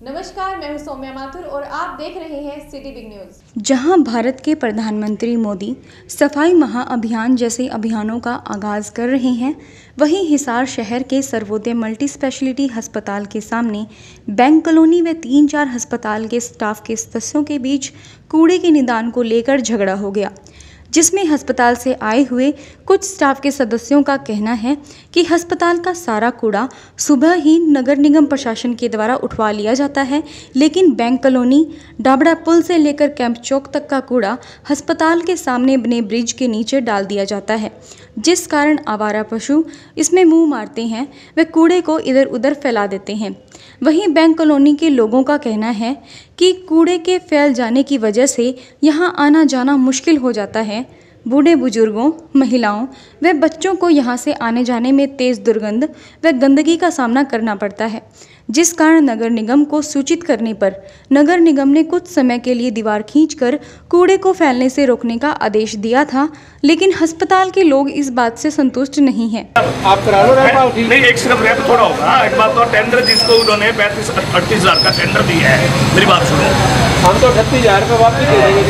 नमस्कार, मैं हूं सौम्या माथुर और आप देख रहे हैं सिटी बिग न्यूज। जहां भारत के प्रधानमंत्री मोदी सफाई महाअभियान जैसे अभियानों का आगाज कर रहे हैं, वहीं हिसार शहर के सर्वोदय मल्टी स्पेशलिटी अस्पताल के सामने बैंक कॉलोनी व 3-4 अस्पताल के स्टाफ के सदस्यों के बीच कूड़े के निदान को लेकर झगड़ा हो गया, जिसमें अस्पताल से आए हुए कुछ स्टाफ के सदस्यों का कहना है कि अस्पताल का सारा कूड़ा सुबह ही नगर निगम प्रशासन के द्वारा उठवा लिया जाता है, लेकिन बैंक कॉलोनी, डाबड़ा पुल से लेकर कैंप चौक तक का कूड़ा अस्पताल के सामने बने ब्रिज के नीचे डाल दिया जाता है, जिस कारण आवारा पशु इसमें मुंह मारते हैं व कूड़े को इधर उधर फैला देते हैं। वहीं बैंक कॉलोनी के लोगों का कहना है कि कूड़े के फैल जाने की वजह से यहां आना जाना मुश्किल हो जाता है। बूढ़े बुजुर्गों, महिलाओं व बच्चों को यहां से आने जाने में तेज़ दुर्गंध व गंदगी का सामना करना पड़ता है, जिस कारण नगर निगम को सूचित करने पर नगर निगम ने कुछ समय के लिए दीवार खींचकर कूड़े को फैलने से रोकने का आदेश दिया था, लेकिन अस्पताल के लोग इस बात से संतुष्ट नहीं हैं। आप करा लो नहीं, एक सिर्फ रैप थोड़ा होगा। एक बात तो टेंडर जिसको उन्होंने 35-38,000 का टेंडर दिया है, मेरी बात सुनो। हम तो 38,000 रुपये वापस दे देंगे,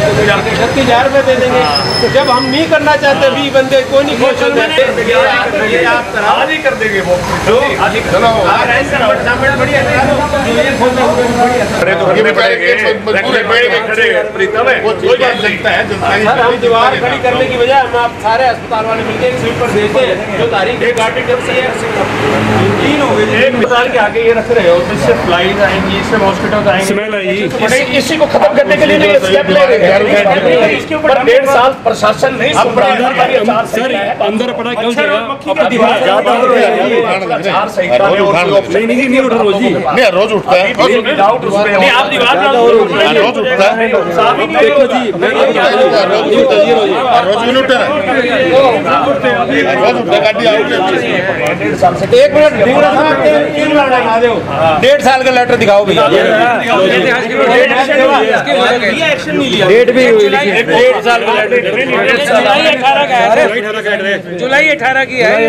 36,000 रुपये दे देंगे। तो जब हम नहीं करना चाहते 20 बंदे कोई नहीं खोल सकते, आज ही कर देंगे वो जो आज ही चलो बढ़िया हम दीवार खड़ी करने की बजाय हम आप सारे अस्पताल वाले मिलकर एक स्वीपर देते हैं जो तारीख एक गाड़ी जब से 3 हो गए। एक अस्पताल के आगे ये रख रहे हो, इससे फ्लाइज आएंगी, इससे हॉस्पिटल आएंगे, स्मेल आएगी। इसी को खत्म करने के लिए स्टेप ले रहे हैं। इसके ऊपर 1.5 साल प्रशासन नहीं सुन रहा है। अंदर पड़ा कल नहीं उठ रोज ही नहीं रोज उठता है, नहीं आप दीवार रोज उठता है, देखो जी रोज उठता है, एक मिनट 1.5 साल का लेटर दिखाओ भैया। डेट भी हुई, 1.5 साल का लेटर जुलाई 18 की है,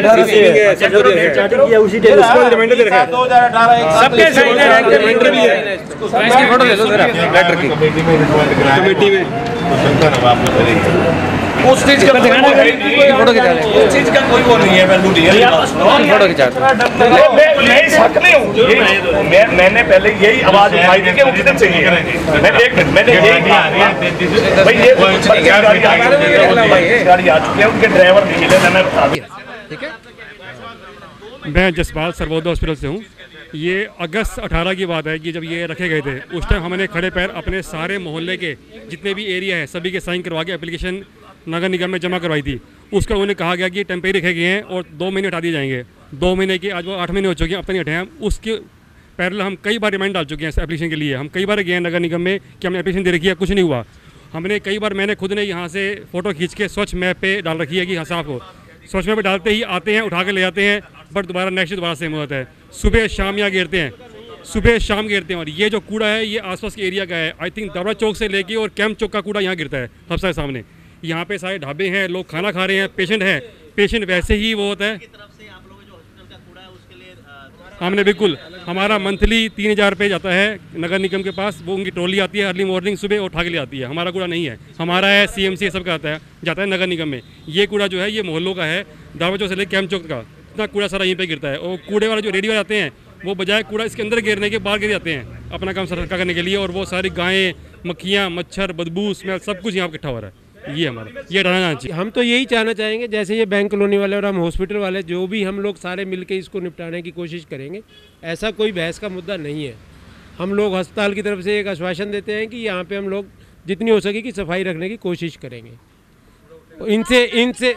उसी डेट उसको रिमाइंडर दे रखा है 2018 सबके साइन है, रिमाइंडर भी है। इसकी फोटो ले लो जरा लेटर की कमेटी में उस चीज का फोटो खिंचा ले, उस चीज का कोई वो नहीं है, वैल्यू नहीं है। फोटो खिंचा मैं इस हक में हूँ। मैंने पहले यही आवाज उठाई थी कि वो कितने चाहिए। मैंने यही भाई ये गाड़ी आ चुकी है, उनके ड्राइवर नहीं मिले, मैंने बता दिया। ठीक है। मैं जसपाल सर्वोदय हॉस्पिटल से हूँ। ये अगस्त 18 की बात है कि जब ये रखे गए थे, उस टाइम हमने खड़े पैर अपने सारे मोहल्ले के जितने भी एरिया है सभी के साइन करवा के एप्लीकेशन नगर निगम में जमा करवाई थी। उसका उन्होंने कहा गया कि टेम्परेरी रखे गए हैं और 2 महीने हटा दिए जाएंगे। 2 महीने के आज वो 8 महीने हो चुके हैं, अब तक नहीं हटे हैं। उसके पैरेलल हम कई बार रिमाइंड डाल चुके हैं एप्लीकेशन के लिए। हम कई बार गए हैं नगर निगम में कि हमने एप्लीकेशन दे रखी है, कुछ नहीं हुआ। हमने कई बार, मैंने खुद ने यहाँ से फ़ोटो खींच के स्वच्छ मैप पे डाल रखी है कि हाँ साफ हो। स्वच्छ मैप पे डालते ही आते हैं, उठा के ले जाते हैं, बट दोबारा नेक्स्ट दोबारा सेम होता है। सुबह शाम यहाँ गिरते हैं, सुबह शाम गिरते हैं। और ये जो कूड़ा है ये आसपास के एरिया का है। आई थिंक दबड़ा चौक से लेके और कैंप चौक का कूड़ा यहाँ गिरता है सबसे सामने। यहाँ पे सारे ढाबे हैं, लोग खाना खा रहे हैं, पेशेंट है, पेशेंट वैसे ही वो होता है। हमने बिल्कुल, हमारा मंथली 3,000 रुपये जाता है नगर निगम के पास। वो उनकी ट्रॉली आती है अर्ली मॉर्निंग, सुबह उठा के ले आती है। हमारा कूड़ा नहीं है, हमारा है CMC सबका जाता है नगर निगम में। ये कूड़ा जो है ये मोहल्लों का है, दावा चौक से लेकर कैंप चौक का इतना कूड़ा सारा यहीं पे गिरता है। और कूड़े वाले जो रेडी वाले आते हैं वो बजाय कूड़ा इसके अंदर गिरने के बाहर गिर जाते हैं अपना काम सरका करने के लिए। और वो सारी गायें, मक्खियाँ, मच्छर, बदबू, स्मेल सब कुछ यहाँ पर इकट्ठा हो रहा है। ये हमारा ये रहना चाहिए। हम तो यही चाहना चाहेंगे, जैसे ये बैंक कॉलोनी वाले और हम हॉस्पिटल वाले जो भी हम लोग सारे मिलके इसको निपटाने की कोशिश करेंगे। ऐसा कोई बहस का मुद्दा नहीं है। हम लोग अस्पताल की तरफ से एक आश्वासन देते हैं कि यहाँ पे हम लोग जितनी हो सके कि सफाई रखने की कोशिश करेंगे। इनसे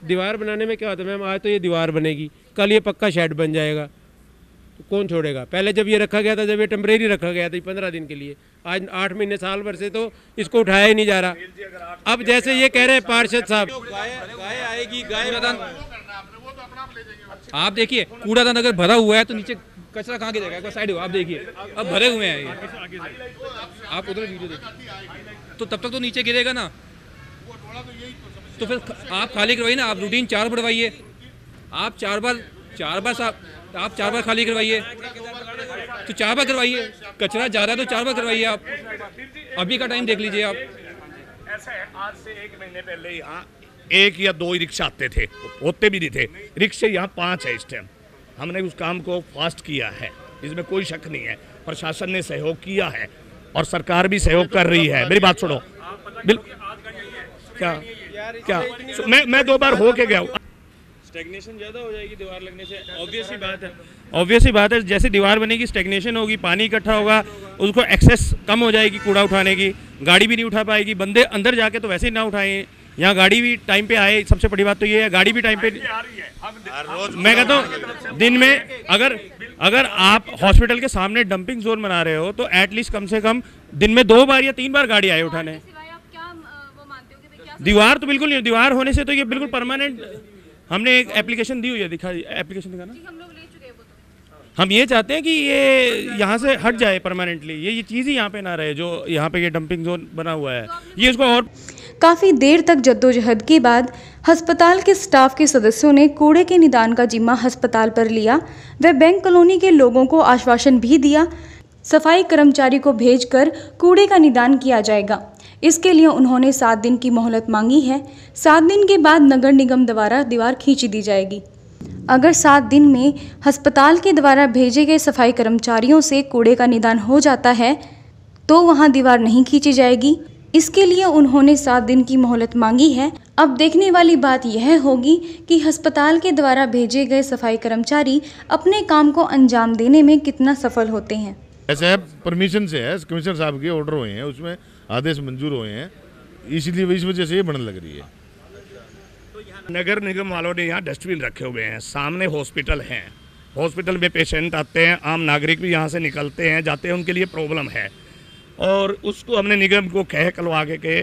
दीवार बनाने में क्या होता है मैम, आज तो ये दीवार बनेगी, कल ये पक्का शेड बन जाएगा, तो कौन छोड़ेगा। पहले जब ये रखा गया था, जब ये टेम्परेरी रखा गया था 15 दिन के लिए, आज 8 महीने साल भर से तो इसको उठाया ही नहीं जा रहा। अब जैसे ये कह रहे हैं पार्षद साहब, गाय आएगी, गाय आप देखिए कूड़ादान अगर भरा हुआ है तो नीचे कचरा कहाँ गिरेगा, एक साइड हो आप देखिए, अब भरे हुए हैं ये। आप उधर वीडियो देखिए तो तब तक तो नीचे गिरेगा ना, तो फिर आप खाली करवाइए ना। आप रूटीन 4 बढ़वाइए, आप 4 बार खाली करवाइए। तो 4 बार करवाइए, कचरा जा रहा है तो 4 बार करवाइए आप। अभी का टाइम देख लीजिए आप। ऐसा है, आज से 1 महीने पहले यहाँ 1 या 2 ही रिक्शा आते थे, होते भी नहीं थे। रिक्शे यहाँ 5 है इस टाइम। हमने उस काम को फास्ट किया है, इसमें कोई शक नहीं है। प्रशासन ने सहयोग किया है और सरकार भी सहयोग कर रही है। मेरी बात सुनो, क्या क्या मैं 2 बार हो के गया हूँ। स्टेगनेशन ज़्यादा हो जाएगी दीवार लगने से, ऑब्वियस ही बात है। जैसे दीवार बनेगी स्टेगनेशन होगी, पानी इकट्ठा होगा, उसको एक्सेस कम हो जाएगी कूड़ा उठाने की, गाड़ी भी नहीं उठा पाएगी। बंदे अंदर जाके तो वैसे ही ना उठाएं, यहाँ गाड़ी भी टाइम पे आए। सबसे बड़ी बात तो ये है, गाड़ी भी टाइम पे। मैं कहता हूँ दिन में अगर आप हॉस्पिटल के सामने डंपिंग जोन बना रहे हो तो एटलीस्ट कम से कम दिन में 2 बार या 3 बार गाड़ी आए उठाने। दीवार तो बिल्कुल नहीं, दीवार होने से तो ये बिल्कुल परमानेंट। हमने एक एप्लीकेशन दी हुई है, एप्लीकेशन दिखाना। हम ये चाहते हैं कि ये यहाँ से हट जाए परमानेंटली, ये चीज़ ही यहाँ पे ना रहे, जो यहाँ पे ये डंपिंग जोन बना हुआ है, ये उसको और। काफ़ी देर तक जद्दोजहद के बाद अस्पताल के स्टाफ के सदस्यों ने कूड़े के निदान का जिम्मा अस्पताल पर लिया व बैंक कॉलोनी के लोगों को आश्वासन भी दिया सफाई कर्मचारी को भेजकर कूड़े का निदान किया जाएगा। इसके लिए उन्होंने 7 दिन की मोहलत मांगी है। 7 दिन के बाद नगर निगम द्वारा दीवार खींच दी जाएगी। अगर 7 दिन में अस्पताल के द्वारा भेजे गए सफाई कर्मचारियों से कूड़े का निदान हो जाता है तो वहां दीवार नहीं खींची जाएगी। इसके लिए उन्होंने 7 दिन की मोहलत मांगी है। अब देखने वाली बात यह होगी कि अस्पताल के द्वारा भेजे गए सफाई कर्मचारी अपने काम को अंजाम देने में कितना सफल होते हैं। ऐसा है, परमिशन से है, कमिश्नर साहब के ऑर्डर हुए हैं, उसमें आदेश मंजूर हुए हैं, इसलिए इस वजह से ये बनने लग रही है। नगर निगम वालों ने यहाँ डस्टबिन रखे हुए हैं, सामने हॉस्पिटल हैं, हॉस्पिटल में पेशेंट आते हैं, आम नागरिक भी यहाँ से निकलते हैं जाते हैं, उनके लिए प्रॉब्लम है। और उसको हमने निगम को कह कलवा के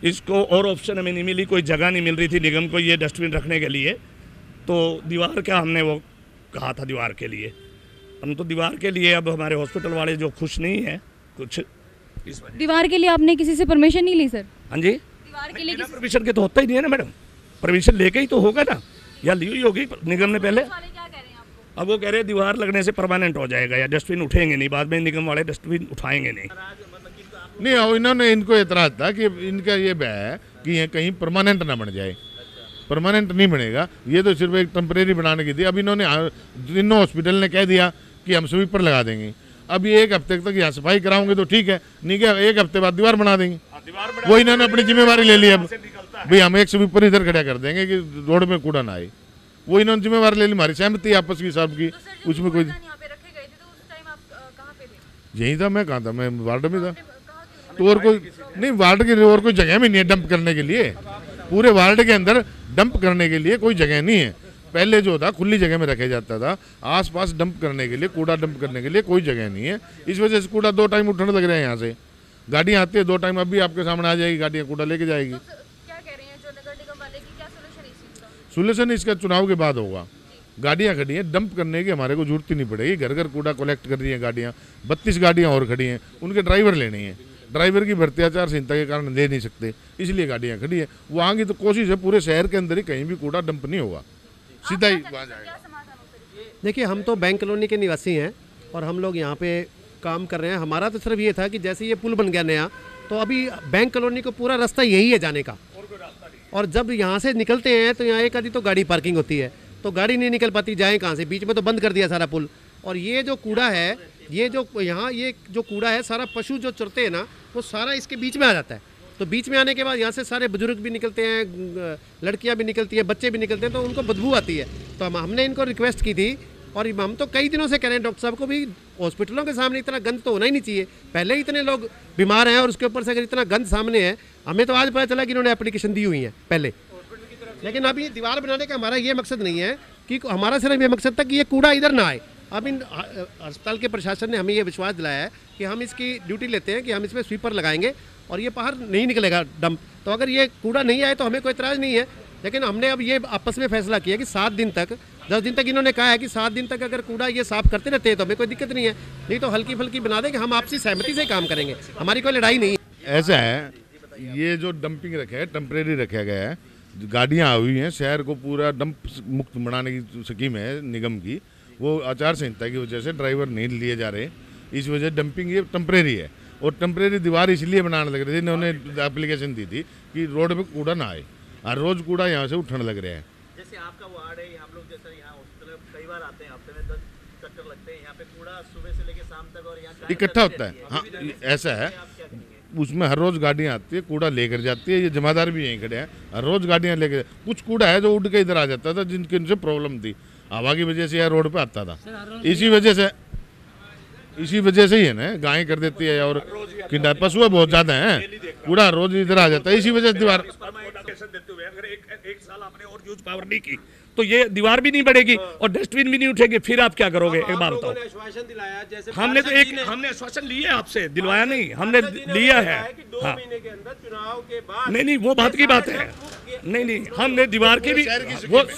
इसको और ऑप्शन हमें नहीं मिली, कोई जगह नहीं मिल रही थी निगम को ये डस्टबिन रखने के लिए, तो दीवार क्या हमने वो कहा था दीवार के लिए, हम तो दीवार के लिए। अब हमारे हॉस्पिटल वाले जो खुश नहीं है कुछ इस वजह। दीवार के लिए आपने किसी से परमिशन नहीं ली सर? हाँ जी, दीवार के लिए परमिशन के तो होता ही नहीं है ना मैडम, परमिशन लेके ही तो होगा ना, या ली हुई होगी निगम ने पहले। अब वो कह रहे हैं दीवार लगने से परमानेंट हो जाएगा या डस्टबिन उठेंगे नहीं, बाद में निगम वाले डस्टबिन उठाएंगे नहीं। इन्होंने इनको एतराज था कि इनका ये है कि ये कहीं परमानेंट ना बन जाए। परमानेंट नहीं बनेगा, ये तो सिर्फ एक टेम्परेरी बनाने की थी। अब इन्होंने तीनों हॉस्पिटल ने कह दिया कि हम स्वीपर लगा देंगे। अब ये 1 हफ्ते तक यहाँ सफाई कराओगे तो ठीक है, नहीं क्या 1 हफ्ते बाद दीवार बना देंगे। वो इन्होंने अपनी जिम्मेवारी ले ली। अब भाई हम एक स्वीपर इधर खड़ा कर देंगे कि रोड में कूड़ा ना आए, वो इन्होंने जिम्मेवारी ले ली। हमारी सहमति आपस की साहब की, उसमें कोई। यही था, मैं कहाँ था, मैं वार्ड में था। तो और कोई नहीं, वार्ड के और कोई जगह भी नहीं है डंप करने के लिए। पूरे वार्ड के अंदर डंप करने के लिए कोई जगह नहीं है। पहले जो था खुली जगह में रखा जाता था, आसपास डंप करने के लिए, कूड़ा डंप करने के लिए कोई जगह नहीं है। इस वजह से कूड़ा 2 टाइम उठने लग रहे हैं। यहाँ से गाड़ियाँ आती है 2 टाइम, अभी आपके सामने आ जाएगी गाड़ियाँ, कूड़ा लेके जाएगी। तो क्या कह रहे हैं जो नगर निगम वाले की, क्या सॉल्यूशन है? सोल्यूशन इसका चुनाव के बाद होगा। गाड़ियाँ खड़ी हैं, डंप करने की हमारे को जरूरत ही नहीं पड़ेगी। घर घर कूड़ा कलेक्ट कर रही हैं गाड़ियाँ, 32 गाड़ियाँ और खड़ी हैं, उनके ड्राइवर लेने हैं। ड्राइवर की भर्ती आचार संहिता के कारण ले नहीं सकते, इसलिए गाड़ियाँ खड़ी है। वहाँ की तो कोशिश है पूरे शहर के अंदर ही कहीं भी कूड़ा डंप नहीं होगा, सीधा ही वहाँ जाएगा। देखिए, हम तो बैंक कॉलोनी के निवासी हैं और हम लोग यहाँ पे काम कर रहे हैं। हमारा तो सिर्फ ये था कि जैसे ये पुल बन गया नया, तो अभी बैंक कॉलोनी को पूरा रास्ता यही है जाने का। और जब यहाँ से निकलते हैं तो यहाँ एक आधी तो गाड़ी पार्किंग होती है, तो गाड़ी नहीं निकल पाती, जाए कहाँ से? बीच में तो बंद कर दिया सारा पुल। और ये जो कूड़ा है, ये जो यहाँ ये जो कूड़ा है, सारा पशु जो चरते हैं ना, वो सारा इसके बीच में आ जाता है। तो बीच में आने के बाद यहाँ से सारे बुजुर्ग भी निकलते हैं, लड़कियाँ भी निकलती हैं, बच्चे भी निकलते हैं, तो उनको बदबू आती है। तो हमने इनको रिक्वेस्ट की थी और हम तो कई दिनों से कह रहे हैं डॉक्टर साहब को भी, हॉस्पिटलों के सामने इतना गंद तो होना ही नहीं चाहिए। पहले ही इतने लोग बीमार हैं और उसके ऊपर से अगर इतना गंद सामने है, हमें तो आज पता चला कि इन्होंने एप्लीकेशन दी हुई है पहले। लेकिन अभी दीवार बनाने का हमारा ये मकसद नहीं है कि हमारा सिर्फ ये मकसद था कि ये कूड़ा इधर ना आए। अब इन अस्पताल के प्रशासन ने हमें ये विश्वास दिलाया है कि हम इसकी ड्यूटी लेते हैं कि हम इसमें स्वीपर लगाएंगे और ये बाहर नहीं निकलेगा डंप। तो अगर ये कूड़ा नहीं आए तो हमें कोई इतराज़ नहीं है। लेकिन हमने अब ये आपस में फैसला किया कि 7 दिन तक, 10 दिन तक इन्होंने कहा है कि 7 दिन तक अगर कूड़ा ये साफ़ करते रहते हैं तो हमें कोई दिक्कत नहीं है, नहीं तो हल्की फुल्की बना देंगे। हम आपसी सहमति से काम करेंगे, हमारी कोई लड़ाई नहीं है। ऐसा है, ये जो डंपिंग रखा है टेम्परेरी रखा गया है, गाड़ियाँ आई हुई हैं, शहर को पूरा डंप मुक्त बनाने की स्कीम है निगम की, वो आचार संहिता की वजह से ड्राइवर नहीं लिए जा रहे। इस वजह डंपिंग ये टेम्परेरी है। और टेम्परेरी दीवार इसलिए बनाने लग रहे थे, इन्होंने एप्लीकेशन दी थी कि रोड पे कूड़ा ना आए, और रोज कूड़ा यहाँ से उठने लग रहे हैं। जैसे आपका वार्ड है, हम लोग जैसे यहाँ हॉस्पिटल में कई बार आते हैं, हफ्ते में 10 चक्कर लगते हैं, यहाँ पे कूड़ा सुबह से लेकर शाम तक और यहाँ इकट्ठा होता है। हाँ ऐसा है, उसमें हर रोज गाड़ियाँ आती है, कूड़ा लेकर जाती है। ये जमादार भी यहीं खड़े हैं, हर रोज गाड़ियाँ लेकर। कुछ कूड़ा है जो उड़ के इधर आ जाता था, जिनकी उनसे प्रॉब्लम थी, हवा की वजह से यह रोड पे आता था। इसी वजह से ही है ना, गाय कर देती है और पशु बहुत ज्यादा हैं, कूड़ा रोज इधर आ जाता है। इसी वजह से दीवार देते हुए अगर एक साल आपने और यूज पावर नहीं की तो ये दीवार भी नहीं बढ़ेगी और डस्टबिन भी नहीं उठेगी। फिर आप क्या करोगे? एक बात बताओ। आश्वासन दिलाया, जैसे हमने आश्वासन लिया है आपसे, दिलवाया नहीं, हमने लिया है। हाँ। 2 महीने के अंदर चुनाव के बाद नहीं वो बात की बात है। नहीं हमने दीवार की भी,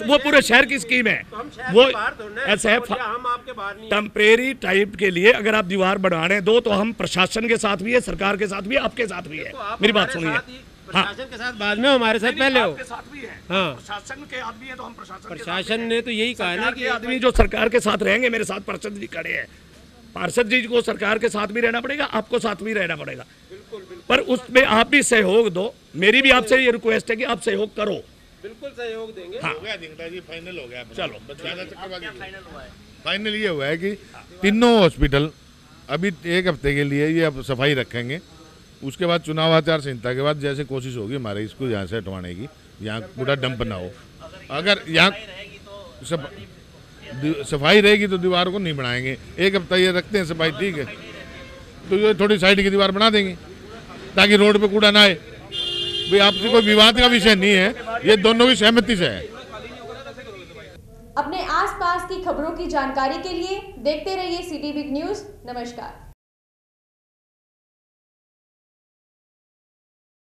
वो पूरे शहर की स्कीम है। वो ऐसा है, टेम्परेरी टाइप के लिए अगर आप दीवार बढ़ाने दो तो हम प्रशासन के साथ भी है, सरकार के साथ भी है, आपके साथ भी है। मेरी बात सुनिए। प्रशासन के साथ बाद में, हमारे साथ पहले हो। साथ भी है। हाँ, प्रशासन के आदमी है तो हम प्रशासन ने तो यही कहा ना कि आदमी जो सरकार के साथ रहेंगे, मेरे साथ पार्षद जी खड़े हैं, पार्षद जी को सरकार के साथ भी रहना पड़ेगा, आपको साथ भी रहना पड़ेगा। पर उसमें आप भी सहयोग दो। मेरी भी आपसे ये रिक्वेस्ट है कि आप सहयोग करो। बिल्कुल सहयोग देंगे। हाँ। हो गया दिखता जी, फाइनल हो गया। चलो फाइनल ये हुआ है कि तीनों हॉस्पिटल अभी 1 हफ्ते के लिए ये अब सफाई रखेंगे। उसके बाद चुनाव आचार संहिता के बाद जैसे कोशिश होगी हमारे इसको यहाँ से हटवाने की, यहाँ पूरा डंप ना हो। अगर यहाँ सफाई रहेगी तो दीवार को नहीं बनाएंगे। 1 हफ्ता ये रखते हैं सफाई, ठीक है, तो ये थोड़ी साइड की दीवार बना देंगे ताकि रोड पे कूड़ा ना आए। भाई आपसे कोई विवाद का विषय नहीं है, ये दोनों की सहमति से है। अपने आसपास की खबरों की जानकारी के लिए देखते रहिए सिटी बिग न्यूज। नमस्कार।